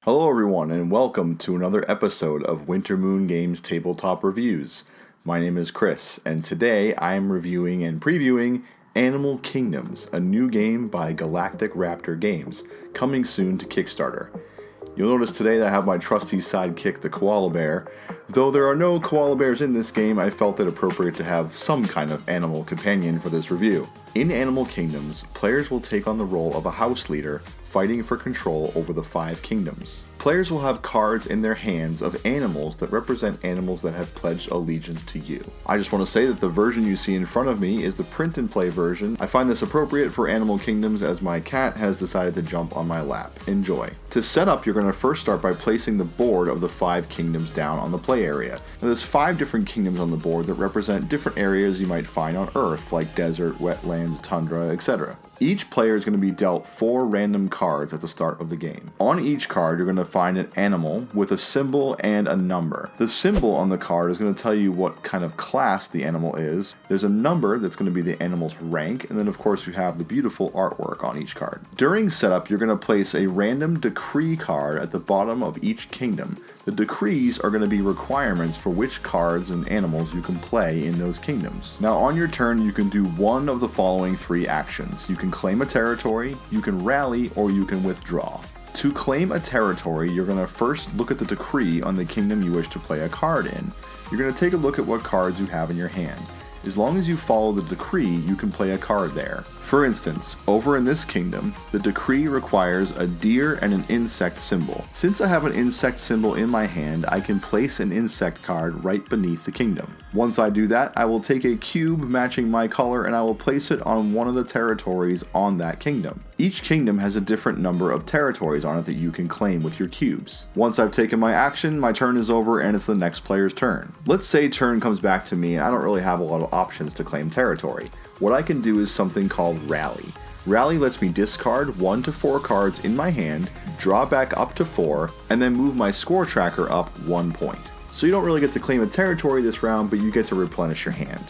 Hello everyone and welcome to another episode of Winter Moon Games Tabletop Reviews. My name is Chris and today I am reviewing and previewing Animal Kingdoms, a new game by Galactic Raptor Games, coming soon to Kickstarter. You'll notice today that I have my trusty sidekick, the koala bear. Though there are no koala bears in this game, I felt it appropriate to have some kind of animal companion for this review. In Animal Kingdoms, players will take on the role of a house leader, fighting for control over the 5 kingdoms. Players will have cards in their hands of animals that represent animals that have pledged allegiance to you. I just want to say that the version you see in front of me is the print and play version. I find this appropriate for Animal Kingdoms as my cat has decided to jump on my lap. Enjoy. To set up, you're going to first start by placing the board of the 5 kingdoms down on the play area. Now, there's 5 different kingdoms on the board that represent different areas you might find on Earth, like desert, wetlands, tundra, etc. Each player is going to be dealt 4 random cards at the start of the game. On each card, you're going to find an animal with a symbol and a number. The symbol on the card is going to tell you what kind of class the animal is. There's a number that's going to be the animal's rank, and then of course you have the beautiful artwork on each card. During setup, you're going to place a random decree card at the bottom of each kingdom. The decrees are going to be requirements for which cards and animals you can play in those kingdoms. Now on your turn, you can do one of the following 3 actions. You can claim a territory, you can rally, or you can withdraw. To claim a territory, you're going to first look at the decree on the kingdom you wish to play a card in. You're going to take a look at what cards you have in your hand. As long as you follow the decree, you can play a card there. For instance, over in this kingdom, the decree requires a deer and an insect symbol. Since I have an insect symbol in my hand, I can place an insect card right beneath the kingdom. Once I do that, I will take a cube matching my color and I will place it on one of the territories on that kingdom. Each kingdom has a different number of territories on it that you can claim with your cubes. Once I've taken my action, my turn is over and it's the next player's turn. Let's say turn comes back to me and I don't really have a lot of options to claim territory. What I can do is something called Rally. Rally lets me discard 1 to 4 cards in my hand, draw back up to 4, and then move my score tracker up 1 point. So you don't really get to claim a territory this round, but you get to replenish your hand.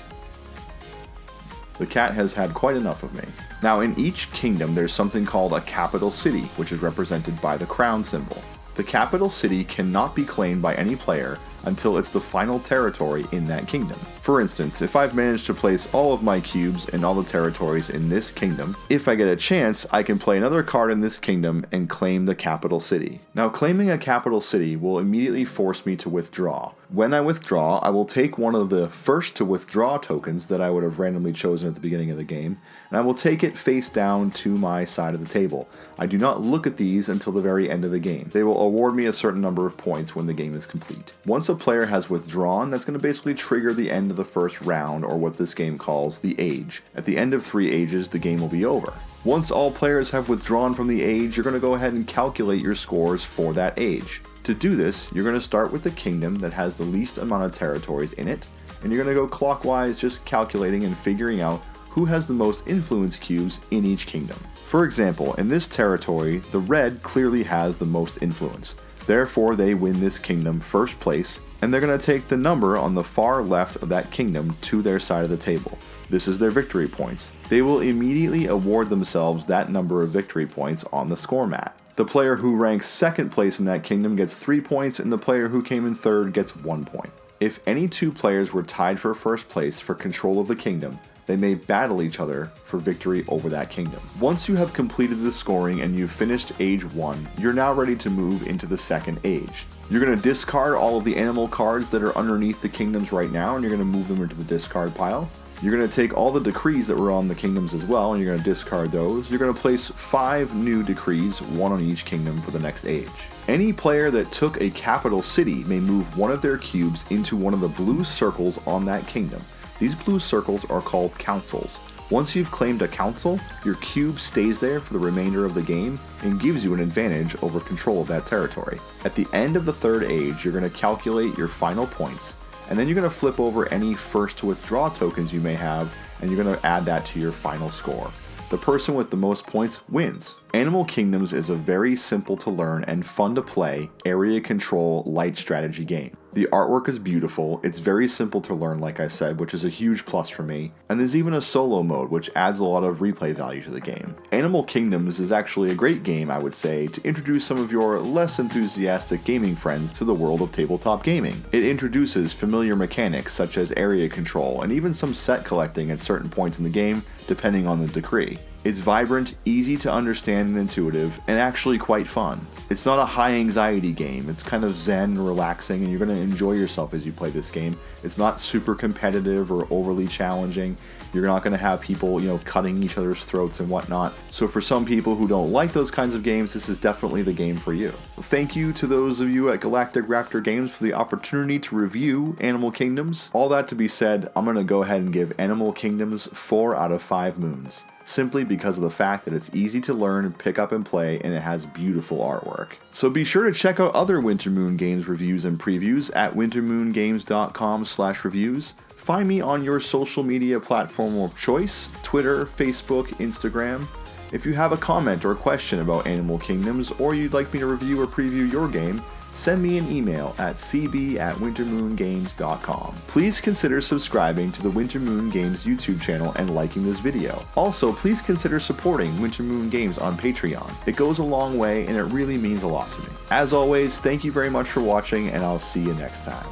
The cat has had quite enough of me. Now in each kingdom there's something called a capital city, which is represented by the crown symbol. The capital city cannot be claimed by any player until it's the final territory in that kingdom. For instance, if I've managed to place all of my cubes in all the territories in this kingdom, if I get a chance, I can play another card in this kingdom and claim the capital city. Now, claiming a capital city will immediately force me to withdraw. When I withdraw, I will take one of the first to withdraw tokens that I would have randomly chosen at the beginning of the game, and I will take it face down to my side of the table. I do not look at these until the very end of the game. They will award me a certain number of points when the game is complete. Once a player has withdrawn, that's going to basically trigger the end of the first round, or what this game calls the age. At the end of 3 ages, the game will be over. Once all players have withdrawn from the age, you're going to go ahead and calculate your scores for that age. To do this, you're going to start with the kingdom that has the least amount of territories in it, and you're going to go clockwise, just calculating and figuring out who has the most influence cubes in each kingdom. For example, in this territory, the red clearly has the most influence. Therefore, they win this kingdom first place, and they're going to take the number on the far left of that kingdom to their side of the table. This is their victory points. They will immediately award themselves that number of victory points on the score mat. The player who ranks second place in that kingdom gets 3 points, and the player who came in third gets 1 point. If any 2 players were tied for first place for control of the kingdom, they may battle each other for victory over that kingdom. Once you have completed the scoring and you've finished age 1, you're now ready to move into the second age. You're going to discard all of the animal cards that are underneath the kingdoms right now, and you're going to move them into the discard pile. You're going to take all the decrees that were on the kingdoms as well, and you're going to discard those. You're going to place 5 new decrees, 1 on each kingdom for the next age. Any player that took a capital city may move one of their cubes into one of the blue circles on that kingdom. These blue circles are called councils. Once you've claimed a council, your cube stays there for the remainder of the game and gives you an advantage over control of that territory. At the end of the 3rd age, you're going to calculate your final points, and then you're going to flip over any first to withdraw tokens you may have, and you're going to add that to your final score. The person with the most points wins. Animal Kingdoms is a very simple to learn and fun to play area control light strategy game. The artwork is beautiful, it's very simple to learn like I said, which is a huge plus for me, and there's even a solo mode which adds a lot of replay value to the game. Animal Kingdoms is actually a great game, I would say, to introduce some of your less enthusiastic gaming friends to the world of tabletop gaming. It introduces familiar mechanics such as area control and even some set collecting at certain points in the game, depending on the decree. It's vibrant, easy to understand and intuitive, and actually quite fun. It's not a high anxiety game, it's kind of zen and relaxing, and you're going to enjoy yourself as you play this game. It's not super competitive or overly challenging. You're not going to have people, cutting each other's throats and whatnot. So for some people who don't like those kinds of games, this is definitely the game for you. Thank you to those of you at Galactic Raptor Games for the opportunity to review Animal Kingdoms. All that to be said, I'm going to go ahead and give Animal Kingdoms 4 out of 5 moons, simply because of the fact that it's easy to learn, pick up, and play, and it has beautiful artwork. So be sure to check out other Winter Moon Games reviews and previews at wintermoongames.com/reviews. Find me on your social media platform of choice, Twitter, Facebook, Instagram. If you have a comment or a question about Animal Kingdoms, or you'd like me to review or preview your game, send me an email at cb@wintermoongames.com. Please consider subscribing to the Winter Moon Games YouTube channel and liking this video. Also, please consider supporting Winter Moon Games on Patreon. It goes a long way and it really means a lot to me. As always, thank you very much for watching, and I'll see you next time.